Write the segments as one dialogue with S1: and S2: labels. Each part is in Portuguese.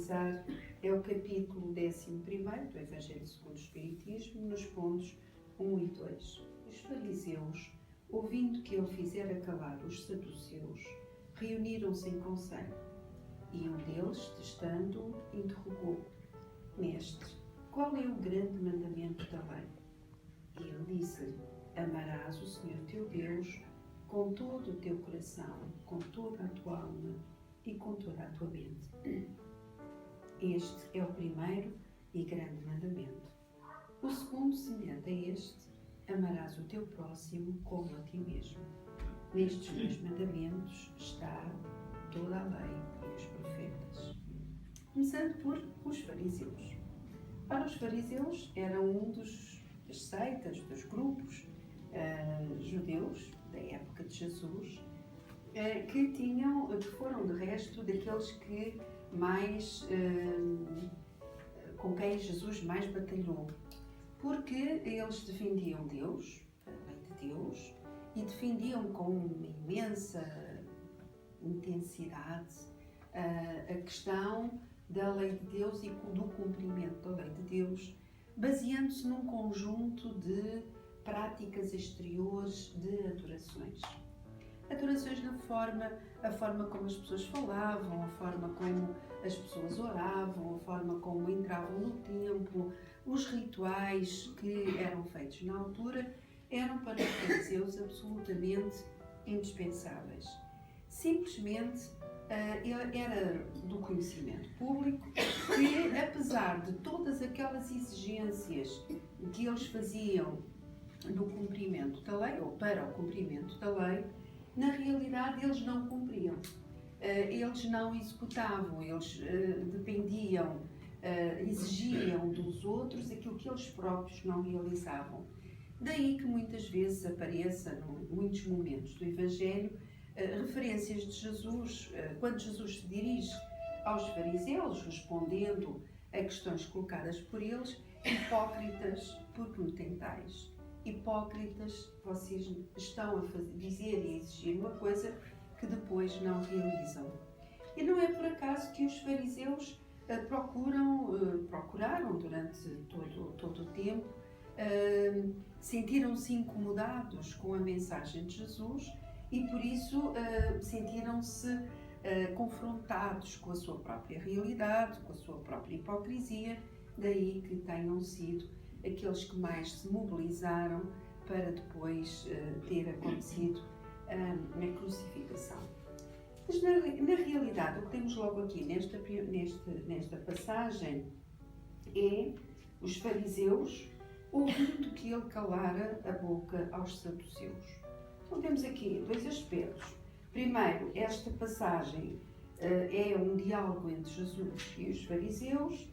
S1: analisar é o capítulo 11º do Evangelho segundo o Espiritismo, nos pontos 1 e 2. Os fariseus, ouvindo que ele fizera calar os saduceus, reuniram-se em conselho, e um deles, testando-o, interrogou: Mestre, qual é o grande mandamento da lei? E ele disse-lhe: Amarás o Senhor teu Deus com todo o teu coração, com toda a tua alma e com toda a tua mente. Este é o primeiro e grande mandamento. O segundo, semelhante a este: amarás o teu próximo como a ti mesmo. Nestes dois mandamentos está toda a lei e os profetas. Começando por os fariseus. Para os fariseus eram um das seitas, dos grupos judeus da época de Jesus, que foram de resto daqueles que mais com quem Jesus mais batalhou, porque eles defendiam Deus, a lei de Deus, e defendiam com uma imensa intensidade a questão da lei de Deus e do cumprimento da lei de Deus, baseando-se num conjunto de práticas exteriores de adorações. Adorações na a forma como as pessoas falavam, a forma como as pessoas oravam, a forma como entravam no templo, os rituais que eram feitos na altura eram para os fariseus absolutamente indispensáveis. Simplesmente era do conhecimento público que, apesar de todas aquelas exigências que eles faziam no cumprimento da lei, ou para o cumprimento da lei, na realidade eles não cumpriam, eles não executavam, eles dependiam, exigiam dos outros aquilo que eles próprios não realizavam. Daí que muitas vezes apareça, em muitos momentos do Evangelho, referências de Jesus, quando Jesus se dirige aos fariseus, respondendo a questões colocadas por eles: hipócritas, porque me tentais? Hipócritas, vocês estão a dizer e exigir uma coisa que depois não realizam. E não é por acaso que os fariseus procuraram durante todo o tempo, sentiram-se incomodados com a mensagem de Jesus e por isso sentiram-se confrontados com a sua própria realidade, com a sua própria hipocrisia, daí que tenham sido aqueles que mais se mobilizaram para depois ter acontecido a crucificação. Mas na realidade, o que temos logo aqui nesta passagem é os fariseus ouvindo que ele calara a boca aos saduceus. Então temos aqui dois aspectos. Primeiro, esta passagem é um diálogo entre Jesus e os fariseus,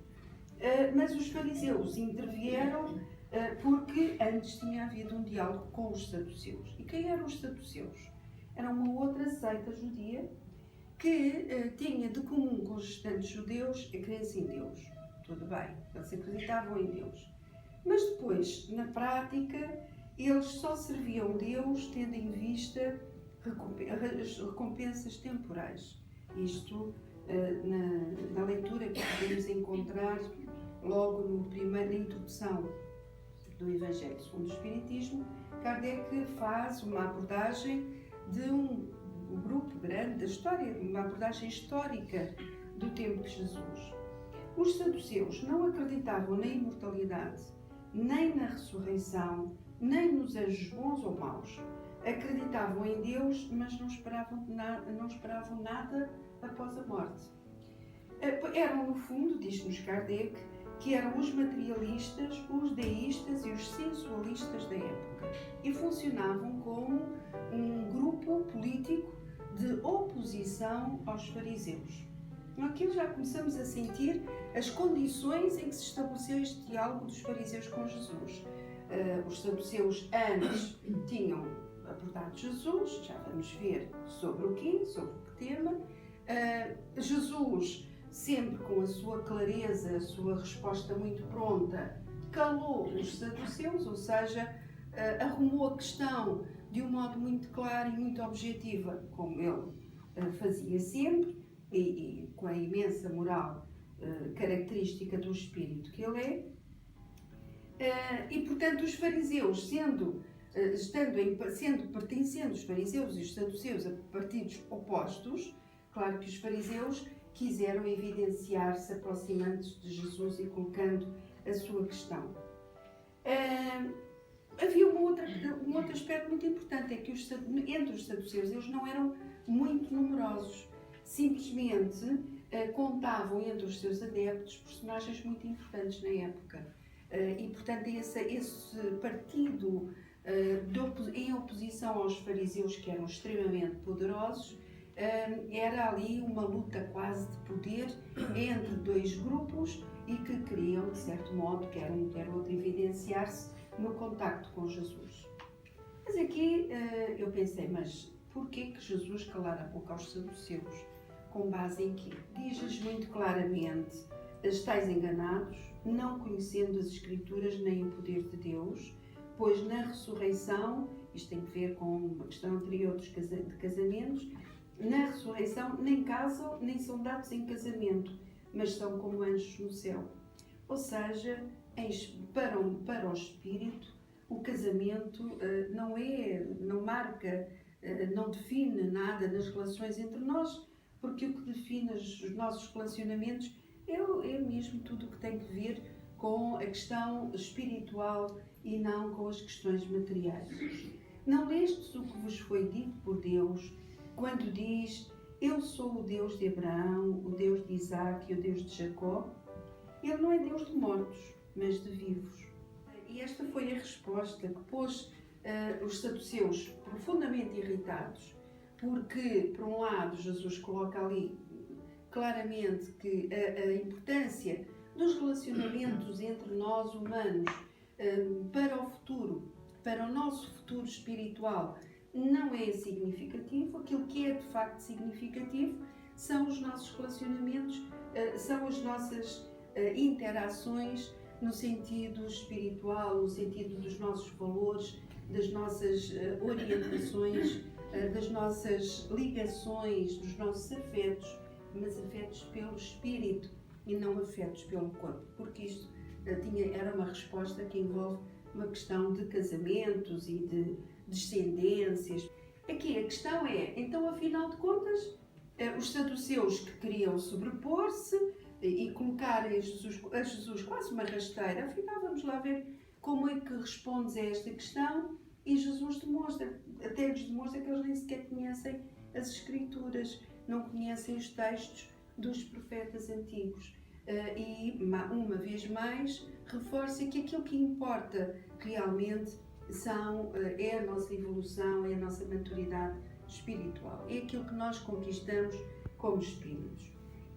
S1: mas os fariseus intervieram porque antes tinha havido um diálogo com os saduceus. E quem eram os saduceus? Era uma outra seita judia que tinha de comum com os restantes judeus a crença em Deus. Tudo bem, eles acreditavam em Deus. Mas depois, na prática, eles só serviam Deus tendo em vista recompensas temporais. Isto na leitura que podemos encontrar logo na introdução do Evangelho segundo o Espiritismo. Kardec faz uma abordagem de um grupo grande da história, uma abordagem histórica do tempo de Jesus. Os saduceus não acreditavam na imortalidade, nem na ressurreição, nem nos anjos bons ou maus. Acreditavam em Deus, mas não esperavam nada após a morte. Eram, no fundo, diz-nos Kardec, que eram os materialistas, os deístas e os sensualistas da época e funcionavam como um grupo político de oposição aos fariseus. Aqui já começamos a sentir as condições em que se estabeleceu este diálogo dos fariseus com Jesus. Os saduceus antes tinham abordado Jesus, já vamos ver sobre o que tema. Jesus, sempre com a sua clareza, a sua resposta muito pronta, calou os saduceus, ou seja, arrumou a questão de um modo muito claro e muito objetivo, como ele fazia sempre, e com a imensa moral característica do espírito que ele é. E, portanto, os fariseus, pertencendo os fariseus e os saduceus a partidos opostos, claro que os fariseus quiseram evidenciar-se aproximando-se de Jesus e colocando a sua questão. Havia um outro aspecto muito importante, é que entre os saduceus eles não eram muito numerosos, simplesmente contavam entre os seus adeptos personagens muito importantes na época. E, portanto, esse partido em oposição aos fariseus, que eram extremamente poderosos, era ali uma luta quase de poder entre dois grupos e que queriam, de certo modo, quer um quer outro, evidenciar-se no contacto com Jesus. Mas aqui eu pensei, mas porquê que Jesus calar a boca aos saduceus? Com base em quê? Diz-lhes muito claramente: estáis enganados, não conhecendo as Escrituras nem o poder de Deus, pois na ressurreição, isto tem a ver com uma questão anterior de casamentos, na ressurreição nem casam, nem são dados em casamento, mas são como anjos no céu. Ou seja, para o Espírito, o casamento não marca, não define nada nas relações entre nós, porque o que define os nossos relacionamentos é mesmo tudo o que tem que ver com a questão espiritual e não com as questões materiais. Não lestes o que vos foi dito por Deus, quando diz: eu sou o Deus de Abraão, o Deus de Isaac e o Deus de Jacó? Ele não é Deus de mortos, mas de vivos. E esta foi a resposta que pôs os saduceus profundamente irritados, porque, por um lado, Jesus coloca ali claramente que a importância dos relacionamentos entre nós humanos para o futuro, para o nosso futuro espiritual, não é significativo. Aquilo que é de facto significativo são os nossos relacionamentos, são as nossas interações no sentido espiritual, no sentido dos nossos valores, das nossas orientações, das nossas ligações, dos nossos afetos, mas afetos pelo espírito e não afetos pelo corpo, porque isto era uma resposta que envolve uma questão de casamentos e de descendências. Aqui a questão é, então, afinal de contas, os saduceus que queriam sobrepor-se e colocar a Jesus quase uma rasteira, afinal vamos lá ver como é que respondes a esta questão, e Jesus até lhes demonstra que eles nem sequer conhecem as Escrituras, não conhecem os textos dos profetas antigos. E, uma vez mais, reforça que aquilo que importa realmente é a nossa evolução, é a nossa maturidade espiritual, é aquilo que nós conquistamos como espíritos.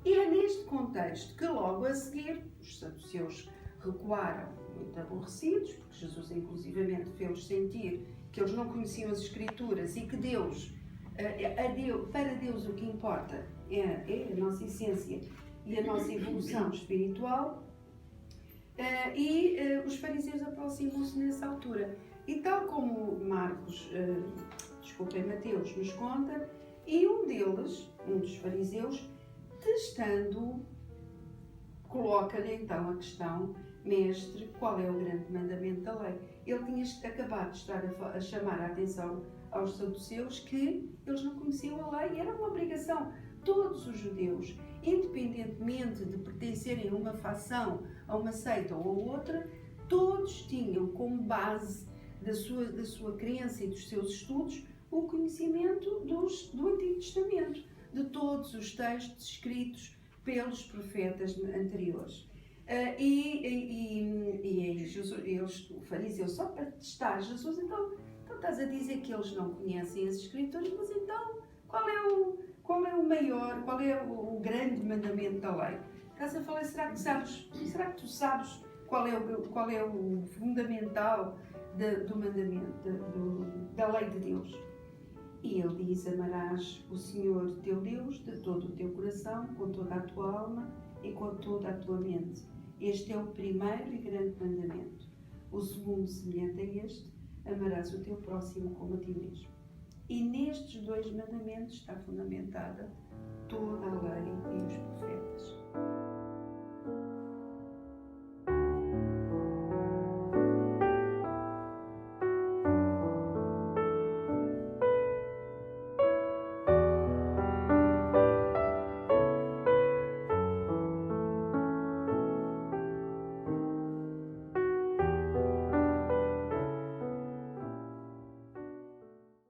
S1: E é neste contexto que logo a seguir os saduceus recuaram muito aborrecidos, porque Jesus inclusivamente fez-os sentir que eles não conheciam as Escrituras e que para Deus o que importa é a nossa essência e a nossa evolução espiritual. Os fariseus aproximam-se nessa altura. E tal como Mateus nos conta, e um dos fariseus, testando, coloca-lhe então a questão: mestre, qual é o grande mandamento da lei? Ele tinha acabado de estar a chamar a atenção aos saduceus que eles não conheciam a lei, e era uma obrigação. Todos os judeus, independentemente de pertencerem a uma facção, a uma seita ou a outra, todos tinham como base da sua crença e dos seus estudos o conhecimento do Antigo Testamento, de todos os textos escritos pelos profetas anteriores. O fariseu, só para testar Jesus, então estás a dizer que eles não conhecem as Escrituras, mas então qual é o grande mandamento da lei? Estás a falar, será que tu sabes qual é o fundamental do mandamento, da lei de Deus? E ele diz: amarás o Senhor teu Deus de todo o teu coração, com toda a tua alma e com toda a tua mente. Este é o primeiro e grande mandamento. O segundo, semelhante a este: amarás o teu próximo como a ti mesmo. E nestes dois mandamentos está fundamentada toda a